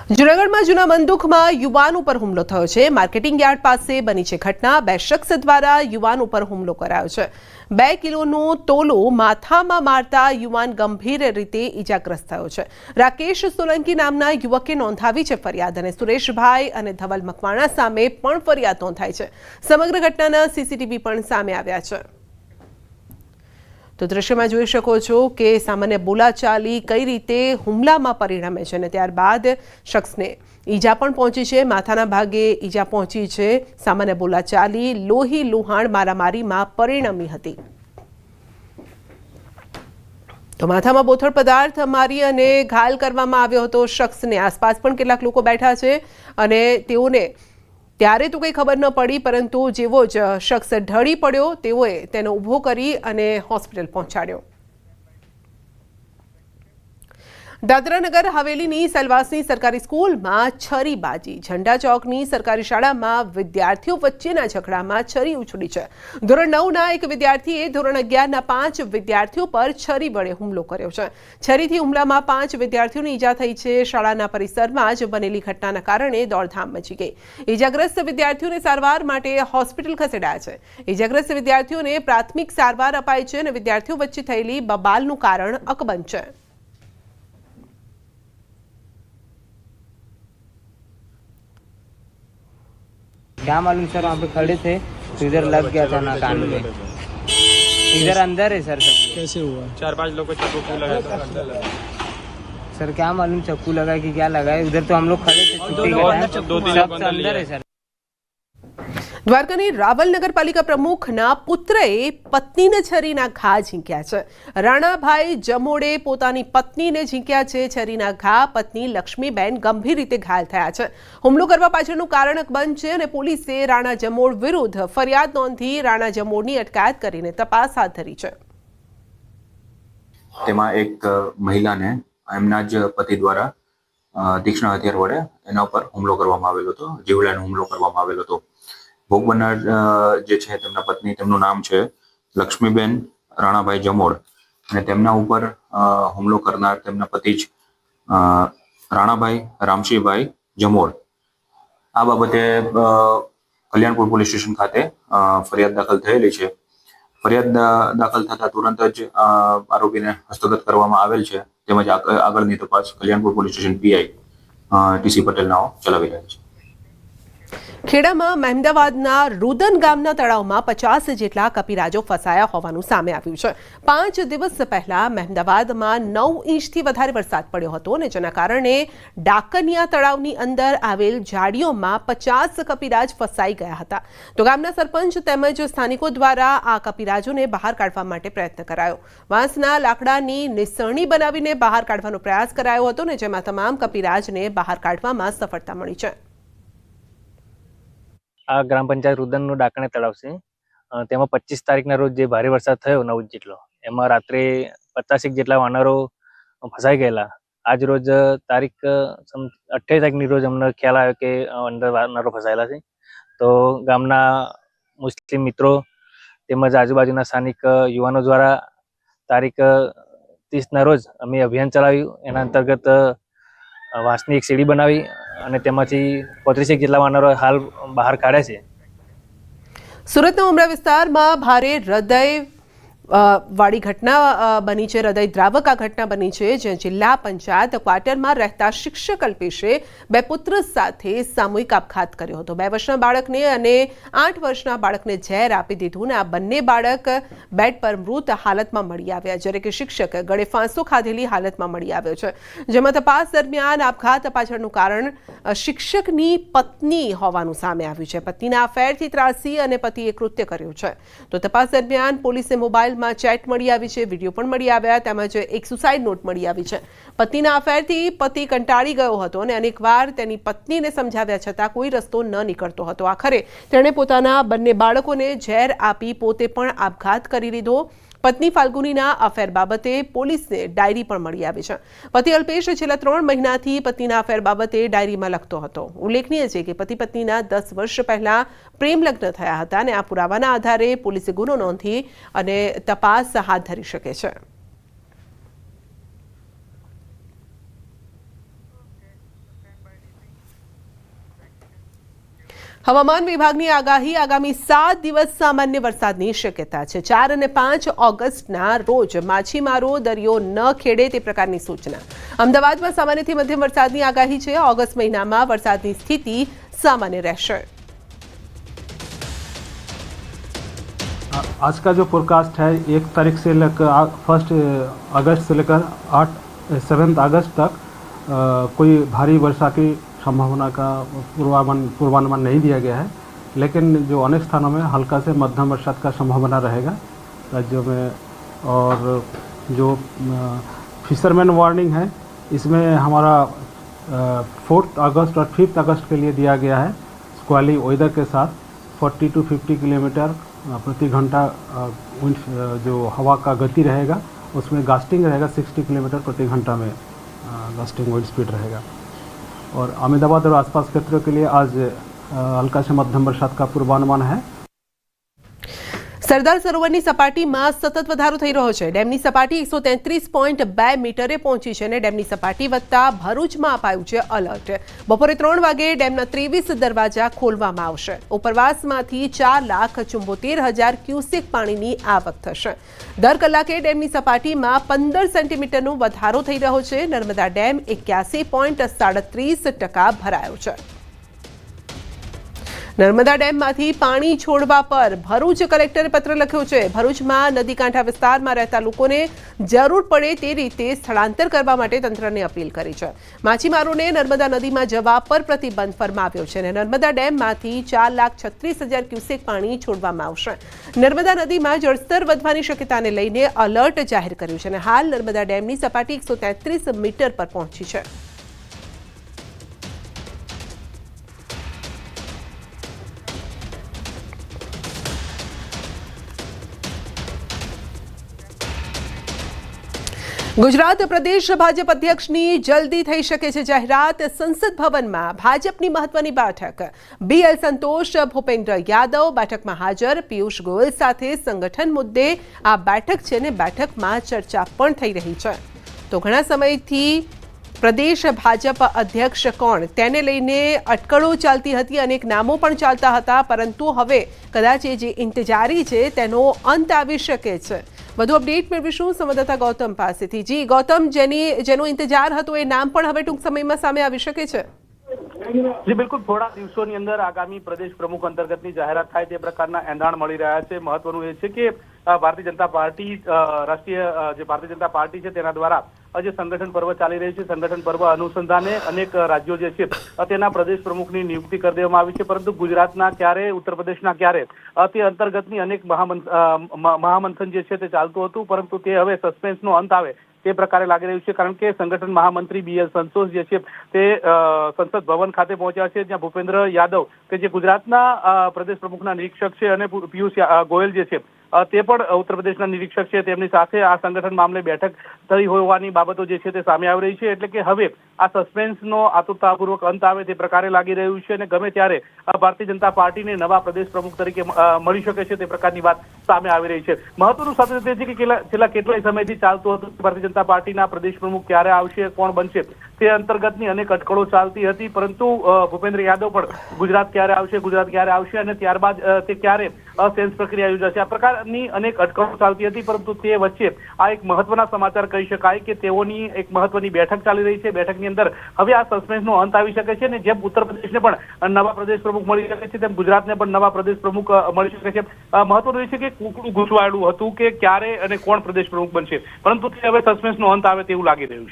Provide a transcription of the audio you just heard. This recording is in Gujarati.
જૂનાગઢમાં જૂના બંદૂકમાં યુવાન ઉપર હુમલો થયો છે। માર્કેટિંગ યાર્ડ પાસે બની છે ઘટના। 2 શખ્સ દ્વારા યુવાન ઉપર હુમલો કરાયો છે। 2 કિલોનો તોલો માથામાં મારતા યુવાન ગંભીર રીતે ઈજાગ્રસ્ત થયો છે। રાકેશ સોલંકી નામના યુવકે નોંધાવી છે ફરિયાદ અને સુરેશભાઈ અને ધવલ મકવાણા સામે પણ ફરિયાદ નોંધાઈ છે। સમગ્ર ઘટનાના સીસીટીવી પણ સામે આવ્યા છે। तो दृश्य में જોઈ શકો છો કે સામાન્ય બોલાચાલી કઈ રીતે હુમલામાં પરિણમે છે અને ત્યારબાદ શખ્સને ઈજા પણ પહોંચી છે। માથાના ભાગે ઈજા પહોંચી છે। સામાન્ય બોલાચાલી લોહી લુહાણ મારામારીમાં પરિણમી હતી। તો માથામાં બોથડ પદાર્થ મારી અને ઘાયલ કરવામાં આવ્યો હતો શખ્સને। આસપાસ પણ કેટલાક લોકો બેઠા છે અને તેઓને ત્યારે તો કંઈ ખબર ન પડી, પરંતુ જેવો જ શખ્સ ઢળી પડ્યો તેઓએ તેને ઊભો કરી અને હોસ્પિટલ પહોંચાડ્યો। દાદરાનગર હવેલીની સેલવાસની સરકારી સ્કૂલમાં છરીબાજી। ઝંડા ચોકની સરકારી શાળામાં વિદ્યાર્થીઓ વચ્ચેના ઝઘડામાં છરી ઉછળી છે। ધોરણ 9ના એક વિદ્યાર્થીએ ધોરણ 11ના 5 વિદ્યાર્થીઓ પર છરી વડે હુમલો કર્યો છે। છરીથી હુમલામાં 5 વિદ્યાર્થીઓને ઈજા થઈ છે। શાળાના પરિસરમાં જ બનેલી ઘટનાના કારણે દોડધામ મચી ગઈ। ઈજાગ્રસ્ત વિદ્યાર્થીઓને સારવાર માટે હોસ્પિટલ ખસેડાયા છે। ઈજાગ્રસ્ત વિદ્યાર્થીઓને પ્રાથમિક સારવાર અપાઈ છે અને વિદ્યાર્થીઓ વચ્ચે થયેલી બબાલનું કારણ અકબંધ છે। क्या मालूम सर, वहाँ पे खड़े थे तो इधर लग गया था ना कान में। इधर अंदर है सर। सब कैसे हुआ? 4-5 लोग को चाकू लगा था। सर क्या मालूम चक्कू लगा कि क्या लगा है। उधर तो हम लोग खड़े थे, छुट्टी के टाइम। सब अंदर है सर। દ્વારકાની રાવલ નગરપાલિકા પ્રમુખના પુત્રએ પત્નીને છરીના ઘા ઝીંક્યા છે। રાણાભાઈ જમોડે પોતાની પત્નીને ઝીંક્યા છે છરીના ઘા। પત્ની લક્ષ્મીબેન ગંભીર રીતે ઘાયલ થયા છે। હુમલો કરવા પાછળનું કારણ અકબંધ છે અને પોલીસે રાણા જમોડ વિરુદ્ધ ફરિયાદ નોંધી રાણા જમોડની અટકાયત કરીને તપાસ હાથ ધરી છે। તેમાં એક મહિલાને એમના જ પતિ દ્વારા તીક્ષ્ણ હથિયાર વડે એના ઉપર હુમલો કરવામાં આવેલો હતો। જીવલેણ હુમલો કરવામાં આવેલો હતો। ભોગ બનનાર જે છે તેમના પત્ની, તેમનું નામ છે લક્ષ્મીબેન રાણાભાઈ જમોડ અને તેમના ઉપર હુમલો કરનાર તેમના પતિ જ રાણાભાઈ રામશીભાઈ જમોડ। આ બાબતે કલ્યાણપુર પોલીસ સ્ટેશન ખાતે ફરિયાદ દાખલ થયેલી છે। ફરિયાદ દાખલ થતા તુરંત જ આરોપીને હસ્તગત કરવામાં આવેલ છે, તેમજ આગળની તપાસ Kalyanpur police station PI TC પટેલનાઓ ચલાવી રહ્યા છે। ખેડામાં મહેમદાવાદના રુદન ગામના તળાવમાં 50 જેટલા કપિરાજો ફસાયા હોવાનું સામે આવ્યું છે। 5 દિવસ પહેલા મહેમદાવાદમાં 9 ઇંચથી વધારે વરસાદ પડ્યો હતો અને જેના કારણે ડાકનિયા તળાવની અંદર આવેલ ઝાડીઓમાં 50 કપિરાજ ફસાઈ ગયા હતા। તો ગામના સરપંચ તેમજ સ્થાનિકો દ્વારા આ કપિરાજોને બહાર કાઢવા માટે પ્રયત્ન કરાયો। વાંસના લાકડાની નિસરણી બનાવીને બહાર કાઢવાનો પ્રયાસ કરાયો હતો અને જેમાં તમામ કપિરાજને બહાર કાઢવામાં સફળતા મળી છે। આ ગ્રામ પંચાયત રુદનનું ડાકણે તળાવ છે। તેમાં 25 તારીખના રોજ જે ભારે વરસાદ થયો 9 જેટલો, એમાં રાત્રે 50 જેટલા વાનરો ફસાઈ ગયેલા। આજ રોજ તારીખ 28 તારીખની રોજ અમને ખ્યાલ આવ્યો કે અંદર વાનરો ફસાયેલા છે। તો ગામના મુસ્લિમ મિત્રો તેમજ આજુબાજુના સ્થાનિક યુવાનો દ્વારા તારીખ 30ના રોજ અમે અભિયાન ચલાવ્યું। એના અંતર્ગત વાંસની એક સીડી બનાવી અને તેમાંથી 35 જેટલા વાનરો હાલ બહાર કાઢ્યા છે। સુરતના ઉમરા વિસ્તારમાં ભારે હૃદય વાળી ઘટના બની છે। હૃદય દ્રાવક આ ઘટના બની છે, જે જિલ્લા પંચાયત ક્વાર્ટરમાં રહેતા શિક્ષક અલ્પેશે 2 પુત્ર સાથે સામૂહિક આપઘાત કર્યો હતો। 2 વર્ષના બાળકને અને 8 વર્ષના બાળકને ઝેર આપી દીધું અને આ બંને બાળક બેડ પર મૃત હાલતમાં મળી આવ્યા, જ્યારે કે શિક્ષક ગળે ફાંસો ખાધેલી હાલતમાં મળી આવ્યો છે। જેમાં તપાસ દરમિયાન આપઘાત પાછળનું કારણ શિક્ષકની પત્ની હોવાનું સામે આવ્યું છે। પત્નીના અફેરથી ત્રાસી અને પતિએ કૃત્ય કર્યું છે। તો તપાસ દરમિયાન પોલીસે મોબાઈલ ચેટ મળી આવી છે, વિડીયો પણ મળી આવ્યા, તેમજ એક સુસાઇડ નોટ મળી આવી છે। પતિના અફેરથી પતિ કંટાળી ગયો હતો અને અનેકવાર તેની પત્નીને સમજાવ્યા છતાં કોઈ રસ્તો ન નીકળતો હતો। આખરે તેણે પોતાના બંને બાળકોને ઝેર આપી પોતે પણ આપઘાત કરી લીધો। પત્ની ફાલ્ગુનીના અફેર બાબતે પોલીસને ડાયરી પણ મળી આવી છે। પતિ અલ્પેશ છેલ્લા 3 મહિનાથી પત્નીના અફેર બાબતે ડાયરીમાં લખતો હતો। ઉલ્લેખનીય છે કે પતિ પત્નીના 10 વર્ષ પહેલા પ્રેમ લગ્ન થયા હતા અને આ પુરાવાના આધારે પોલીસે ગુનો નોંધી અને તપાસ હાથ ધરી શકે છે। હવામાન વિભાગની આગાહી આગામી 7 દિવસ સામાન્ય વરસાદની શક્યતા છે। 4 અને 5 ઓગસ્ટના રોજ માછીમારો દરિયો ન ખેડે તે પ્રકારની સૂચના। અમદાવાદમાં સામાન્યથી મધ્યમ વરસાદની આગાહી છે। ઓગસ્ટ મહિનામાં વરસાદની સ્થિતિ સામાન્ય રહેશે। आज का जो फोरकास्ट है 1 तारीख से लेकर 1 अगस्त से लेकर 7 अगस्त तक कोई भारी वर्षा की संभावना का पूर्वानुमान नहीं दिया गया है, लेकिन जो अनेक स्थानों में हल्का से मध्यम वर्षा का संभावना रहेगा राज्यों में। और जो फिशरमैन वार्निंग है इसमें हमारा 4 अगस्त और 5 अगस्त के लिए दिया गया है। स्क्वाली वेदर के साथ 40 to 50 किलोमीटर प्रति घंटा जो हवा का गति रहेगा, उसमें गास्टिंग रहेगा 60 किलोमीटर प्रति घंटा में गास्टिंग विंड स्पीड रहेगा। और अहमदाबाद और आसपास क्षेत्रों के लिए आज हल्का से मध्यम बरसात का पूर्वानुमान है। સરદાર સરોવરની સપાટીમાં સતત વધારો થઈ રહ્યો છે। ડેમની સપાટી 133.2 મીટરે પહોંચી છે અને ડેમની સપાટી વધતા ભરૂચમાં અપાયું છે એલર્ટ। બપોરે 3 વાગે ડેમના 23 દરવાજા ખોલવામાં આવશે। ઉપરવાસમાંથી 4,74,000 ક્યુસેક પાણીની આવક થશે। દર કલાકે ડેમની સપાટીમાં 15 સેન્ટીમીટરનો વધારો થઈ રહ્યો છે। નર્મદા ડેમ 81.37% ભરાયો છે। નર્મદા ડેમમાંથી પાણી છોડવા પર ભરૂચ કલેક્ટરે પત્ર લખ્યો છે। ભરૂચમાં નદીકાંઠા વિસ્તારમાં રહેતા લોકોને જરૂર પડે તે રીતે સ્થળાંતર કરવા માટે તંત્રને અપીલ કરી છે। માછીમારોને નર્મદા નદીમાં જવા પર પ્રતિબંધ ફરમાવ્યો છે અને નર્મદા ડેમમાંથી 4,36,000 ક્યુસેક પાણી છોડવામાં આવશે। નર્મદા નદીમાં જળસ્તર વધવાની શક્યતાને લઈને એલર્ટ જાહેર કર્યું છે અને હાલ નર્મદા ડેમની સપાટી 133 મીટર પર પહોંચી છે। ગુજરાત પ્રદેશ ભાજપ અધ્યક્ષની જલ્દી થઈ શકે છે જાહેરાત। સંસદ ભવનમાં ભાજપની મહત્વની બેઠક। BL સંતોષ, ભૂપેન્દ્ર યાદવ બેઠકમાં હાજર। પિયુષ ગોયલ સાથે સંગઠન મુદ્દે આ બેઠક છે ને બેઠકમાં ચર્ચા પણ થઈ રહી છે। તો ઘણા સમયથી પ્રદેશ ભાજપ અધ્યક્ષ કોણ તેને લઈને અટકળો ચાલતી હતી, અનેક નામો પણ ચાલતા હતા, પરંતુ હવે કદાચ એ જે ઇંતજારી છે તેનો અંત આવી શકે છે। વધુ અપડેટ મેળવીશું સંવાદદાતા ગૌતમ પાસેથી। જી ગૌતમ, જેનો ઇંતજાર હતો એ નામ પણ હવે ટૂંક સમયમાં સામે આવી શકે છે। જી બિલકુલ, થોડા દિવસોની અંદર આગામી પ્રદેશ પ્રમુખ અંતર્ગતની જાહેરાત થાય તે પ્રકારના એંધાણ મળી રહ્યા છે। મહત્વનું એ છે કે ભારતીય જનતા પાર્ટી રાષ્ટ્રીય જે ભારતીય જનતા પાર્ટી છે તેના દ્વારા જે સંગઠન પર્વ ચાલી રહ્યું છે, સંગઠન પર્વ અનુસંધાને અનેક રાજ્યો જે છે તેના પ્રદેશ પ્રમુખની નિયુક્તિ કરી દેવામાં આવી છે, પરંતુ ગુજરાતના ક્યારે, ઉત્તર પ્રદેશના ક્યારે તે અંતર્ગતની અનેક મહામંથન જે છે તે ચાલતું હતું, પરંતુ તે હવે સસ્પેન્સનો અંત આવે તે પ્રકારે લાગી રહ્યું છે। કારણ કે સંગઠન મહામંત્રી BL સંતોષ જે છે તે સંસદ ભવન ખાતે પહોંચ્યા છે, જ્યાં ભૂપેન્દ્ર યાદવ કે જે ગુજરાતના પ્રદેશ પ્રમુખના નિરીક્ષક છે અને પિયુષ ગોયલ જે છે તે પણ ઉત્તર પ્રદેશના નિરીક્ષક છે, તેમની સાથે આ સંગઠન મામલે બેઠક થઈ હોવાની બાબતો જે છે તે સામે આવી રહી છે। એટલે કે હવે આ સસ્પેન્સનો આતુરતાપૂર્વક અંત આવે તે પ્રકારે લાગી રહ્યું છે અને ગમે ત્યારે ભારતીય જનતા પાર્ટીને નવા પ્રદેશ પ્રમુખ તરીકે મળી શકે છે તે પ્રકારની વાત સામે આવી રહી છે। મહત્વનું સાથે તે છે કે છેલ્લા કેટલાય સમયથી ચાલતું હતું ભારતીય જનતા પાર્ટીના પ્રદેશ પ્રમુખ ક્યારે આવશે, કોણ બનશે તે અંતર્ગતની અનેક અટકળો ચાલતી હતી, પરંતુ ભૂપેન્દ્ર યાદવ પણ ગુજરાત ક્યારે આવશે અને ત્યારબાદ તે ક્યારે સેન્સ પ્રક્રિયા યોજાશે, આ પ્રકારની અનેક અટકળો ચાલતી હતી। પરંતુ તે વચ્ચે આ એક મહત્વના સમાચાર કહી શકાય કે તેઓની એક મહત્વની બેઠક ચાલી રહી છે। બેઠકની અંદર હવે આ સસ્પેન્સનો અંત આવી શકે છે અને જેમ ઉત્તર પ્રદેશને પણ નવા પ્રદેશ પ્રમુખ મળી શકે છે, તેમ ગુજરાતને પણ નવા પ્રદેશ પ્રમુખ મળી શકે છે। મહત્વનું એ છે કે કુકડું ગૂંચવાયેલું હતું કે ક્યારે અને કોણ પ્રદેશ પ્રમુખ બનશે, પરંતુ તે હવે સસ્પેન્સનો અંત આવે તેવું લાગી રહ્યું છે।